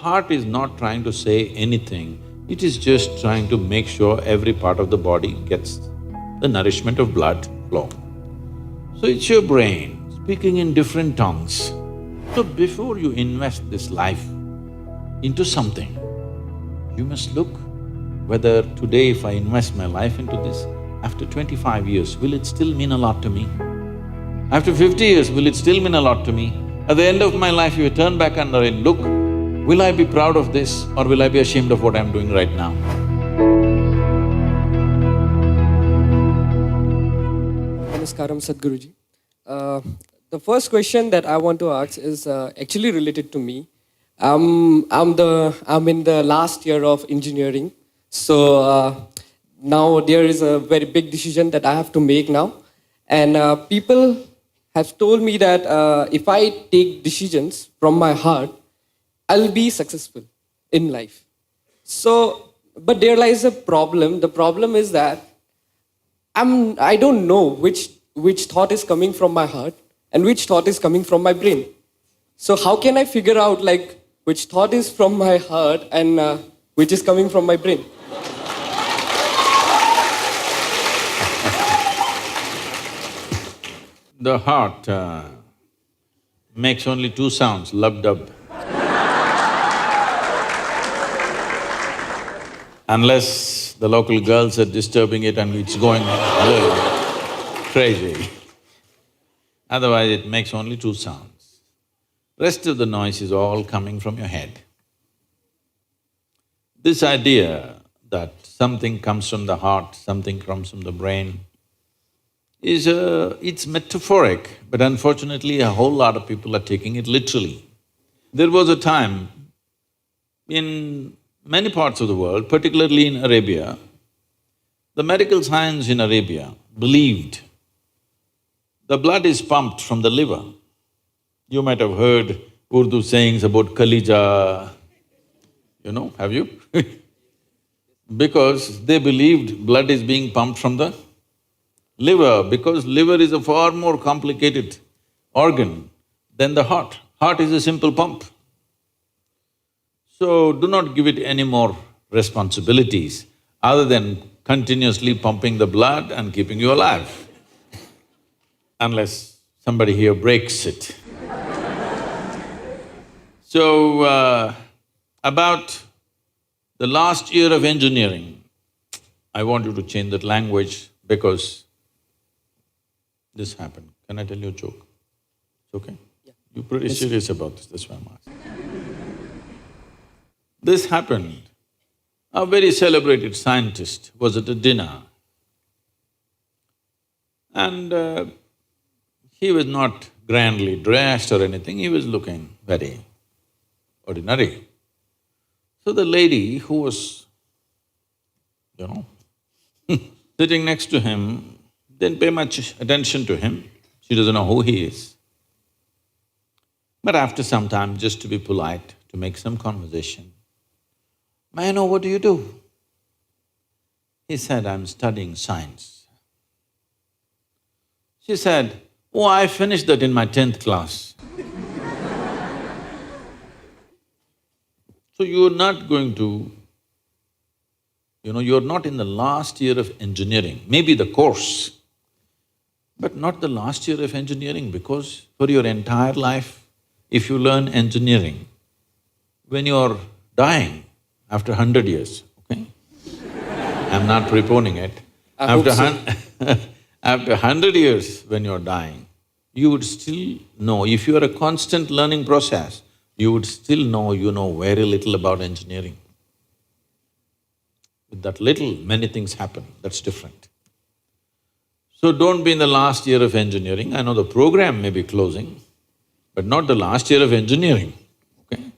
Heart is not trying to say anything, it is just trying to make sure every part of the body gets the nourishment of blood flow. So it's your brain speaking in different tongues. So before you invest this life into something, you must look whether today if I invest my life into this, after 25 years, will it still mean a lot to me? After 50 years, will it still mean a lot to me? At the end of my life, if I turn back and I look, will I be proud of this or will I be ashamed of what I'm doing right now? Namaskaram, Sadhguruji. The first question that I want to ask is actually related to me. I'm in the last year of engineering, so now there is a very big decision that I have to make now, and people have told me that if I take decisions from my heart, I'll be successful in life. So, but there lies a problem. The problem is that I don't know which thought is coming from my heart and which thought is coming from my brain. So how can I figure out like which thought is from my heart and which is coming from my brain? The heart makes only two sounds, lub-dub. Unless the local girls are disturbing it and it's going crazy. Otherwise it makes only two sounds. Rest of the noise is all coming from your head. This idea that something comes from the heart, something comes from the brain, it's metaphoric, but unfortunately a whole lot of people are taking it literally. There was a time in many parts of the world, particularly in Arabia, the medical science in Arabia believed the blood is pumped from the liver. You might have heard Urdu sayings about Kalija, have you? Because they believed blood is being pumped from the liver, because liver is a far more complicated organ than the heart. Heart is a simple pump. So do not give it any more responsibilities other than continuously pumping the blood and keeping you alive, unless somebody here breaks it. So, about the last year of engineering, I want you to change that language because this happened. Can I tell you a joke? It's okay? Yeah. You're pretty serious about this, that's why I'm asking. This happened. A very celebrated scientist was at a dinner and he was not grandly dressed or anything, he was looking very ordinary. So the lady who was, sitting next to him didn't pay much attention to him, she doesn't know who he is. But after some time, just to be polite, to make some conversation, "May I know what do you do?" He said, "I'm studying science." She said, "Oh, I finished that in my 10th class." So you're not going to, you're not in the last year of engineering, maybe the course, but not the last year of engineering, because for your entire life, if you learn engineering, when you're dying, after 100 years, okay? I'm not preponing it. After 100 years when you're dying, you would still know, if you are a constant learning process, you would still know you know very little about engineering. With that little, many things happen, that's different. So don't be in the last year of engineering. I know the program may be closing, but not the last year of engineering, okay?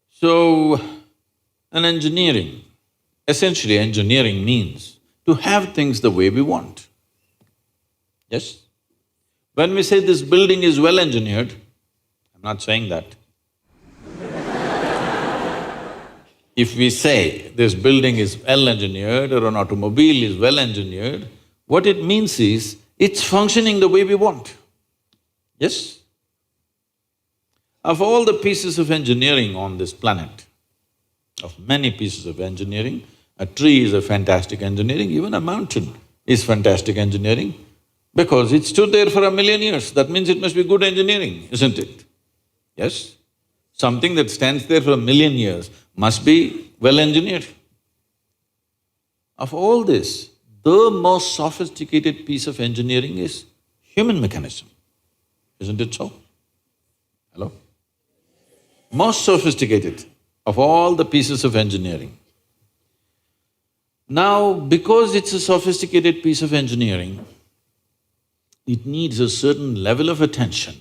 So, essentially engineering means to have things the way we want. Yes? When we say this building is well engineered, I'm not saying that. If we say this building is well engineered or an automobile is well engineered, what it means is it's functioning the way we want. Yes? Of all the pieces of engineering on this planet, of many pieces of engineering, a tree is a fantastic engineering, even a mountain is fantastic engineering, because it stood there for 1,000,000 years, that means it must be good engineering, isn't it? Yes? Something that stands there for 1,000,000 years must be well engineered. Of all this, the most sophisticated piece of engineering is human mechanism, isn't it so? Hello? Most sophisticated of all the pieces of engineering. Now, because it's a sophisticated piece of engineering, it needs a certain level of attention,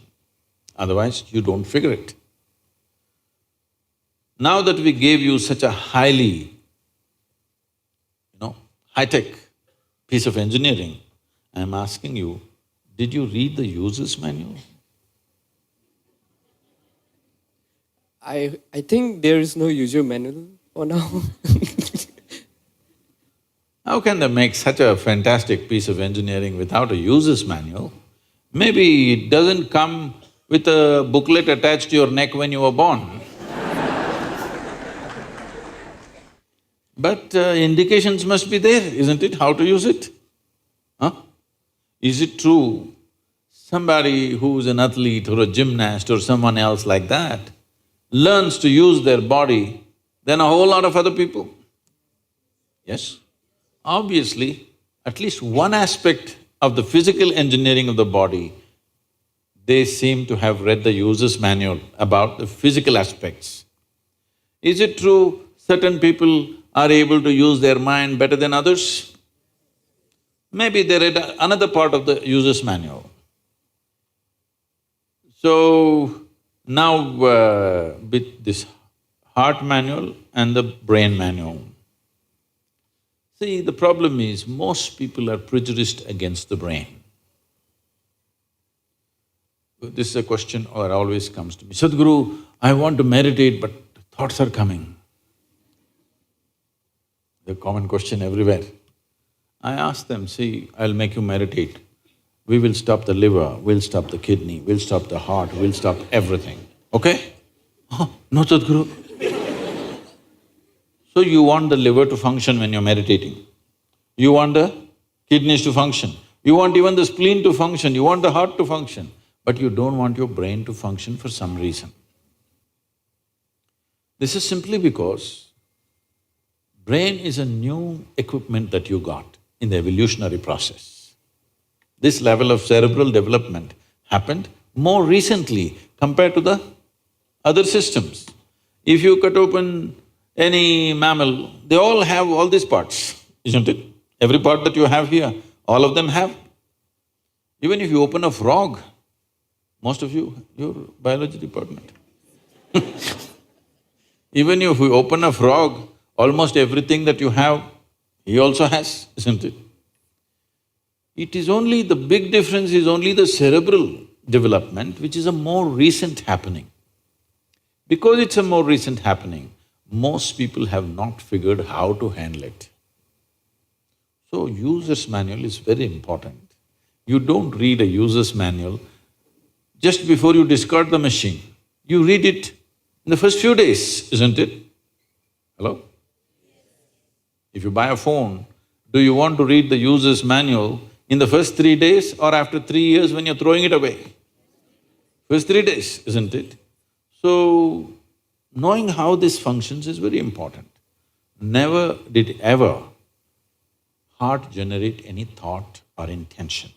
otherwise you don't figure it. Now that we gave you such a highly, high-tech piece of engineering, I'm asking you, did you read the user's manual? I think there is no user manual for now. How can they make such a fantastic piece of engineering without a user's manual? Maybe it doesn't come with a booklet attached to your neck when you were born. But indications must be there, isn't it, how to use it? Huh? Is it true somebody who's an athlete or a gymnast or someone else like that learns to use their body than a whole lot of other people? Yes? Obviously, at least one aspect of the physical engineering of the body, they seem to have read the user's manual about the physical aspects. Is it true certain people are able to use their mind better than others? Maybe they read another part of the user's manual. So, now with this heart manual and the brain manual, see, the problem is most people are prejudiced against the brain. This is a question that always comes to me, Sadhguru, I want to meditate but thoughts are coming. The common question everywhere. I ask them, see, I'll make you meditate. We will stop the liver, we'll stop the kidney, we'll stop the heart, we'll stop everything, okay? Oh, no, Sadhguru. So you want the liver to function when you're meditating. You want the kidneys to function. You want even the spleen to function, you want the heart to function, but you don't want your brain to function for some reason. This is simply because brain is a new equipment that you got in the evolutionary process. This level of cerebral development happened more recently compared to the other systems. If you cut open any mammal, they all have all these parts, isn't it? Every part that you have here, all of them have. Even if you open a frog, most of you, you're biology department. Even if you open a frog, almost everything that you have, he also has, isn't it? It is only… the big difference is only the cerebral development, which is a more recent happening. Because it's a more recent happening, most people have not figured how to handle it. So, user's manual is very important. You don't read a user's manual just before you discard the machine. You read it in the first few days, isn't it? Hello? If you buy a phone, do you want to read the user's manual in the first 3 days or after 3 years when you're throwing it away? First 3 days, isn't it? So, knowing how this functions is very important. Never did ever heart generate any thought or intention.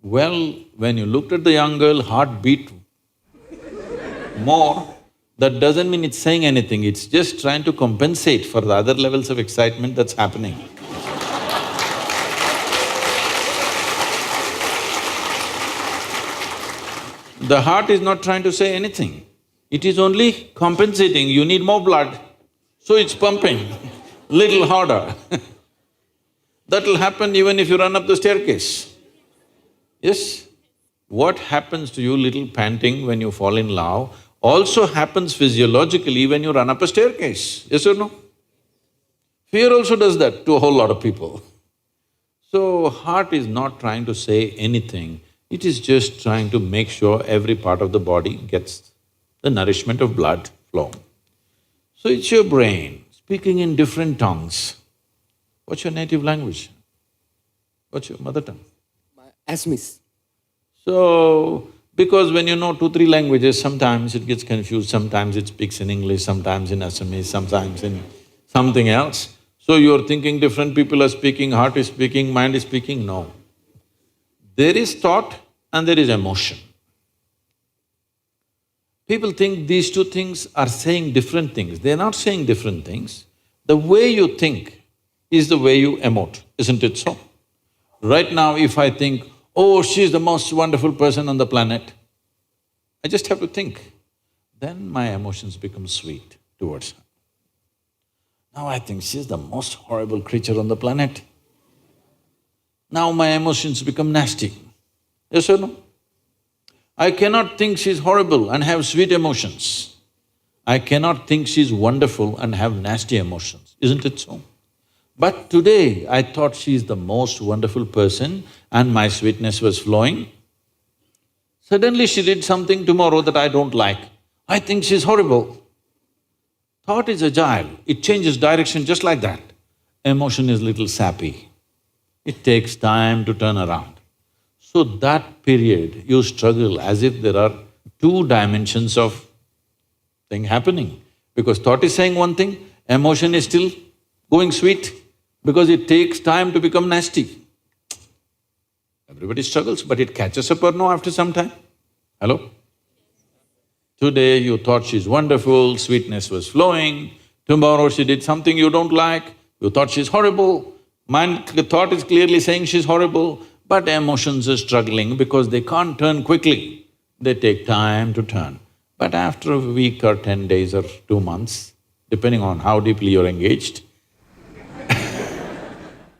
Well, when you looked at the young girl, heart beat more, that doesn't mean it's saying anything, it's just trying to compensate for the other levels of excitement that's happening. The heart is not trying to say anything, it is only compensating, you need more blood, so it's pumping little harder. That'll happen even if you run up the staircase. Yes? What happens to you little panting when you fall in love also happens physiologically when you run up a staircase, yes or no? Fear also does that to a whole lot of people. So, heart is not trying to say anything, It is just trying to make sure every part of the body gets the nourishment of blood flow. So it's your brain speaking in different tongues. What's your native language? What's your mother tongue? Asmis. So, because when you know 2, 3 languages, sometimes it gets confused, sometimes it speaks in English, sometimes in Assamese, sometimes in something else. So you're thinking different people are speaking, heart is speaking, mind is speaking, no. There is thought and there is emotion. People think these two things are saying different things. They're not saying different things. The way you think is the way you emote, isn't it so? Right now, if I think, oh, she's the most wonderful person on the planet, I just have to think. Then my emotions become sweet towards her. Now I think she's the most horrible creature on the planet. Now my emotions become nasty. Yes or no? I cannot think she's horrible and have sweet emotions. I cannot think she's wonderful and have nasty emotions, isn't it so? But today, I thought she's the most wonderful person and my sweetness was flowing. Suddenly she did something tomorrow that I don't like. I think she's horrible. Thought is agile, it changes direction just like that. Emotion is little sappy. It takes time to turn around. So that period, you struggle as if there are 2 dimensions of thing happening. Because thought is saying one thing, emotion is still going sweet, because it takes time to become nasty. Everybody struggles, but it catches up or no after some time? Hello? Today you thought she's wonderful, sweetness was flowing, tomorrow she did something you don't like, you thought she's horrible, the thought is clearly saying she's horrible, but emotions are struggling because they can't turn quickly, they take time to turn. But after a week or 10 days or 2 months, depending on how deeply you're engaged,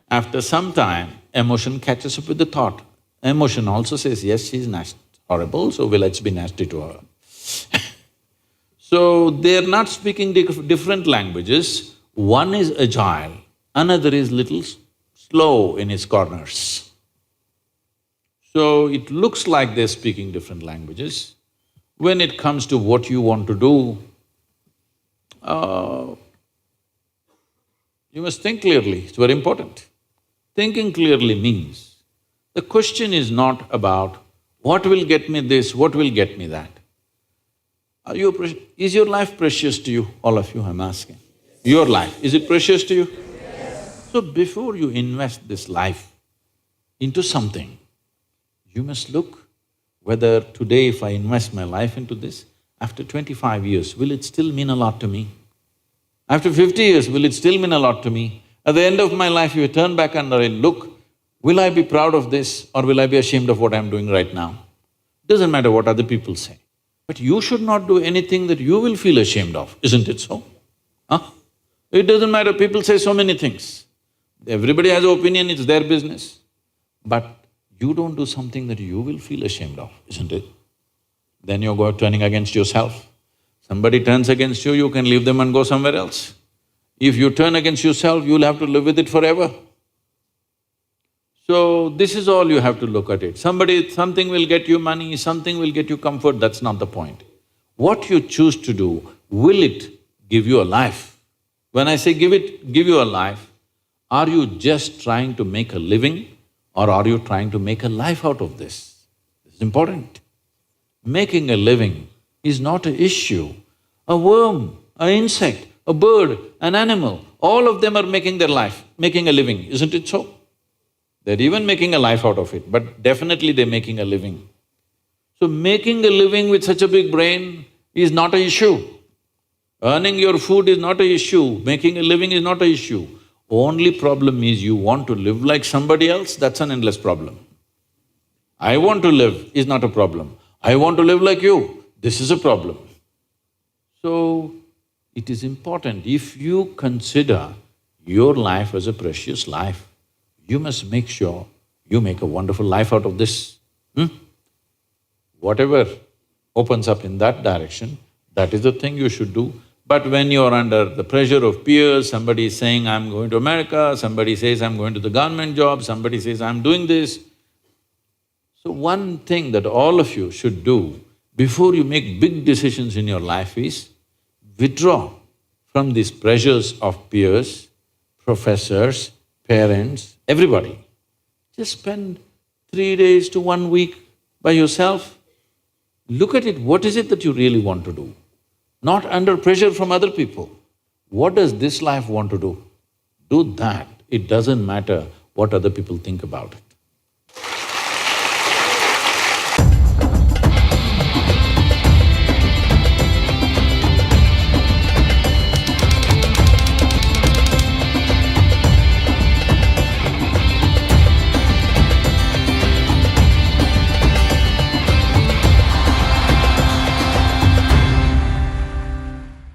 after some time, emotion catches up with the thought. Emotion also says, yes, she's horrible, so let's be nasty to her. So, they're not speaking different languages. One is agile, another is little slow in its corners. So, it looks like they're speaking different languages. When it comes to what you want to do, you must think clearly, it's very important. Thinking clearly means, the question is not about what will get me this, what will get me that. Is your life precious to you? All of you, I'm asking. Your life, is it precious to you? Yes. So before you invest this life into something, you must look whether today if I invest my life into this, after 25 years, will it still mean a lot to me? After 50 years, will it still mean a lot to me? At the end of my life, if I turn back and I look, will I be proud of this or will I be ashamed of what I'm doing right now? Doesn't matter what other people say. But you should not do anything that you will feel ashamed of, isn't it so? Huh? It doesn't matter, people say so many things. Everybody has an opinion, it's their business. But you don't do something that you will feel ashamed of, isn't it? Then you're turning against yourself. Somebody turns against you, you can leave them and go somewhere else. If you turn against yourself, you'll have to live with it forever. So, this is all you have to look at it. Something will get you money, something will get you comfort, that's not the point. What you choose to do, will it give you a life? When I say give you a life, are you just trying to make a living or are you trying to make a life out of this? This is important. Making a living is not an issue. A worm, an insect, a bird, an animal, all of them are making their life, making a living, isn't it so? They're even making a life out of it, but definitely they're making a living. So making a living with such a big brain is not an issue. Earning your food is not an issue, making a living is not an issue. Only problem is you want to live like somebody else, that's an endless problem. I want to live is not a problem. I want to live like you, this is a problem. So, it is important, if you consider your life as a precious life, you must make sure you make a wonderful life out of this. Whatever opens up in that direction, that is the thing you should do. But when you're under the pressure of peers, somebody is saying, I'm going to America, somebody says, I'm going to the government job, somebody says, I'm doing this. So one thing that all of you should do before you make big decisions in your life is withdraw from these pressures of peers, professors, parents, everybody. Just spend 3 days to 1 week by yourself. Look at it, what is it that you really want to do? Not under pressure from other people. What does this life want to do? Do that. It doesn't matter what other people think about it.